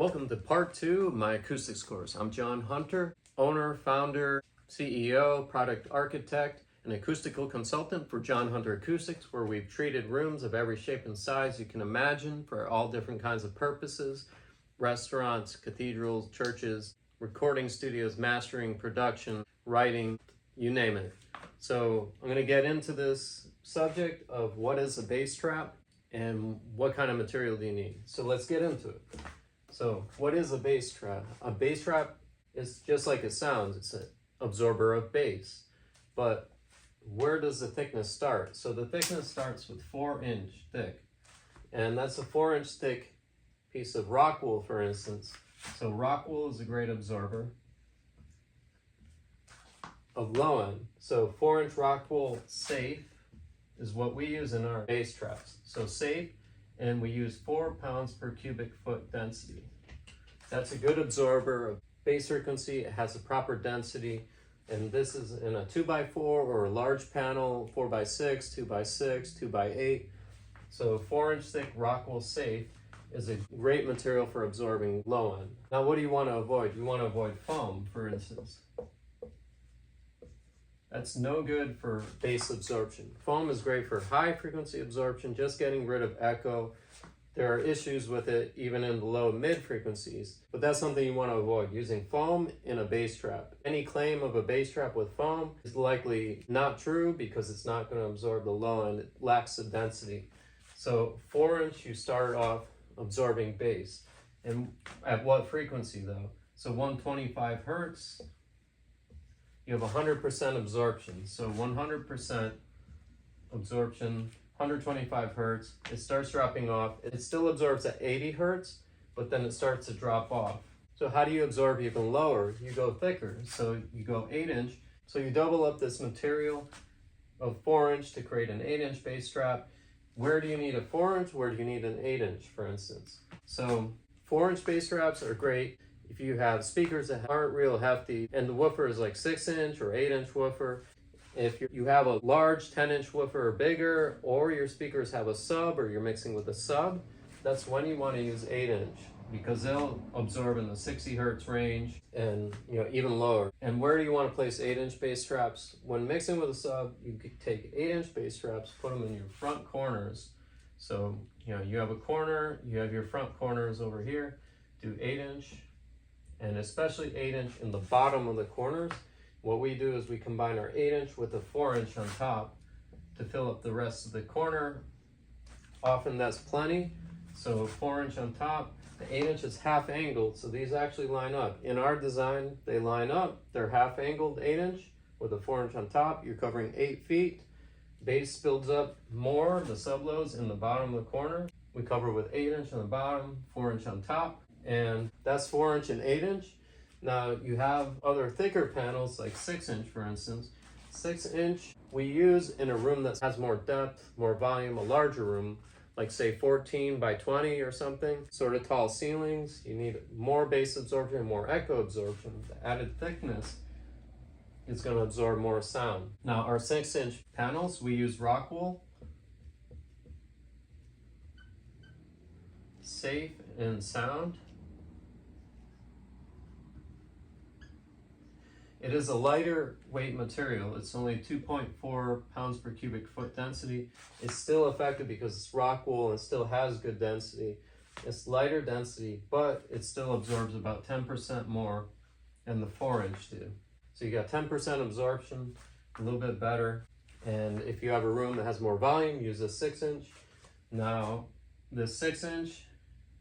Welcome to part 2 of my acoustics course. I'm John Hunter, owner, founder, CEO, product architect, and acoustical consultant for John Hunter Acoustics, where we've treated rooms of every shape and size you can imagine for all different kinds of purposes: restaurants, cathedrals, churches, recording studios, mastering, production, writing, you name it. So I'm going to get into this subject of what is a bass trap and what kind of material do you need. So let's get into it. So what is a bass trap? A bass trap is just like it sounds. It's an absorber of bass. But where does the thickness start? So the thickness starts with 4-inch thick. And that's a 4-inch thick piece of rock wool, for instance. So rock wool is a great absorber of low end. So 4-inch rock wool safe is what we use in our bass traps. So safe, and we use 4 pounds per cubic foot density. That's a good absorber of bass frequency. It has a proper density, and this is in a 2x4 or a large panel, 4x6, 2x6, 2x8. So 4-inch thick rock wool safe is a great material for absorbing low end. Now, what do you want to avoid? You want to avoid foam, for instance. That's no good for bass absorption. Foam is great for high frequency absorption, just getting rid of echo. There are issues with it even in the low mid frequencies, but that's something you want to avoid, using foam in a bass trap. Any claim of a bass trap with foam is likely not true because it's not going to absorb the low end. It lacks the density. So 4-inch, you start off absorbing bass. And at what frequency though? So 125 hertz. You have 100% absorption. So 100% absorption, 125 hertz. It starts dropping off. It still absorbs at 80 hertz, but then it starts to drop off. So how do you absorb even lower? You go thicker. So you go 8-inch. So you double up this material of 4-inch to create an 8-inch bass trap. Where do you need a 4-inch? Where do you need an 8-inch, for instance? So 4-inch bass traps are great if you have speakers that aren't real hefty, and the woofer is like 6-inch or 8-inch woofer. If you have a large 10-inch woofer or bigger, or your speakers have a sub, or you're mixing with a sub, that's when you want to use 8-inch, because they'll absorb in the 60 hertz range and even lower. And where do you want to place 8-inch bass traps? When mixing with a sub, you could take 8-inch bass traps, put them in your front corners. So you have a corner, you have your front corners over here. Do 8-inch. And especially 8-inch in the bottom of the corners. What we do is we combine our 8-inch with a 4-inch on top to fill up the rest of the corner. Often that's plenty. So 4-inch on top. The 8-inch is half angled, so these actually line up. In our design, they line up. They're half angled 8-inch with a 4-inch on top. You're covering 8 feet. Bass builds up more, the subloads in the bottom of the corner. We cover with 8-inch on the bottom, 4-inch on top. And that's 4-inch and 8-inch. Now you have other thicker panels like 6-inch, for instance. 6-inch we use in a room that has more depth, more volume, a larger room, like say 14 by 20 or something. Sort of tall ceilings. You need more bass absorption, more echo absorption. The added thickness is going to absorb more sound. Now our 6-inch panels, we use rock wool. Safe and sound. It is a lighter weight material. It's only 2.4 pounds per cubic foot density. It's still effective because it's rock wool and still has good density. It's lighter density, but it still absorbs about 10% more than the 4-inch do. So you got 10% absorption, a little bit better. And if you have a room that has more volume, use a 6-inch. Now, the 6-inch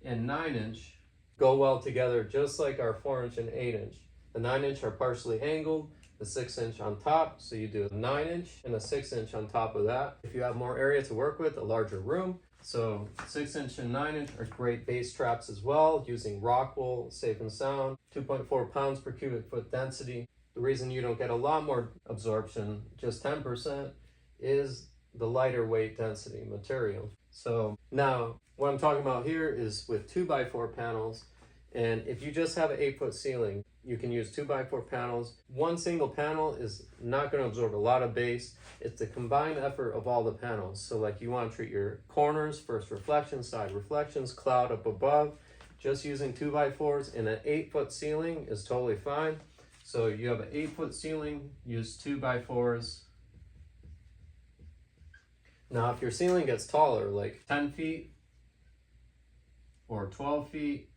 and 9-inch go well together, just like our 4-inch and 8-inch. The 9-inch are partially angled, the 6-inch on top, so you do a 9-inch and a 6-inch on top of that. If you have more area to work with, a larger room. So 6-inch and 9-inch are great bass traps as well, using rock wool, safe and sound, 2.4 pounds per cubic foot density. The reason you don't get a lot more absorption, just 10%, is the lighter weight density material. So now what I'm talking about here is with 2x4 panels. And if you just have an 8-foot ceiling, you can use 2x4 panels. One single panel is not going to absorb a lot of bass. It's the combined effort of all the panels. So like you want to treat your corners, first reflection, side reflections, cloud up above. just using 2x4s in an 8-foot ceiling is totally fine. So you have an 8-foot ceiling, use 2x4s. Now if your ceiling gets taller, like 10 feet or 12 feet,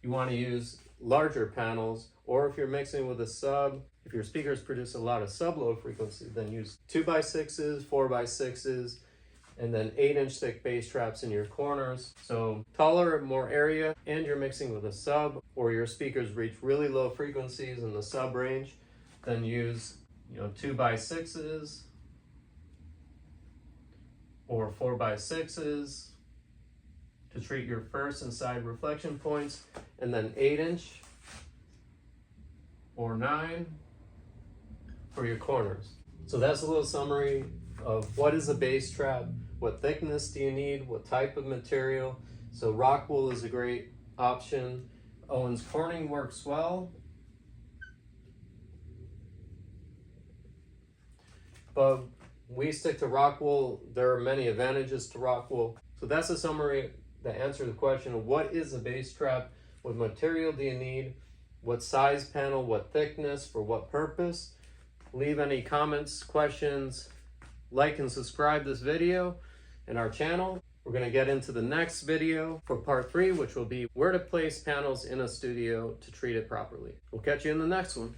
you want to use larger panels, or if you're mixing with a sub, if your speakers produce a lot of sub-low frequency, then use 2x6s, 4x6s, and then 8-inch thick bass traps in your corners. So taller, more area, and you're mixing with a sub, or your speakers reach really low frequencies in the sub range, then use 2x6s or 4x6s to treat your first and side reflection points, and then 8-inch or 9 for your corners. So that's a little summary of what is a bass trap, what thickness do you need, what type of material. So rock wool is a great option. Owens Corning works well, but we stick to rock wool. There are many advantages to rock wool. So that's a summary that answers the question of what is a bass trap, what material do you need, what size panel, what thickness, for what purpose. Leave any comments, questions, like and subscribe this video and our channel. We're going to get into the next video for part 3, which will be where to place panels in a studio to treat it properly. We'll catch you in the next one.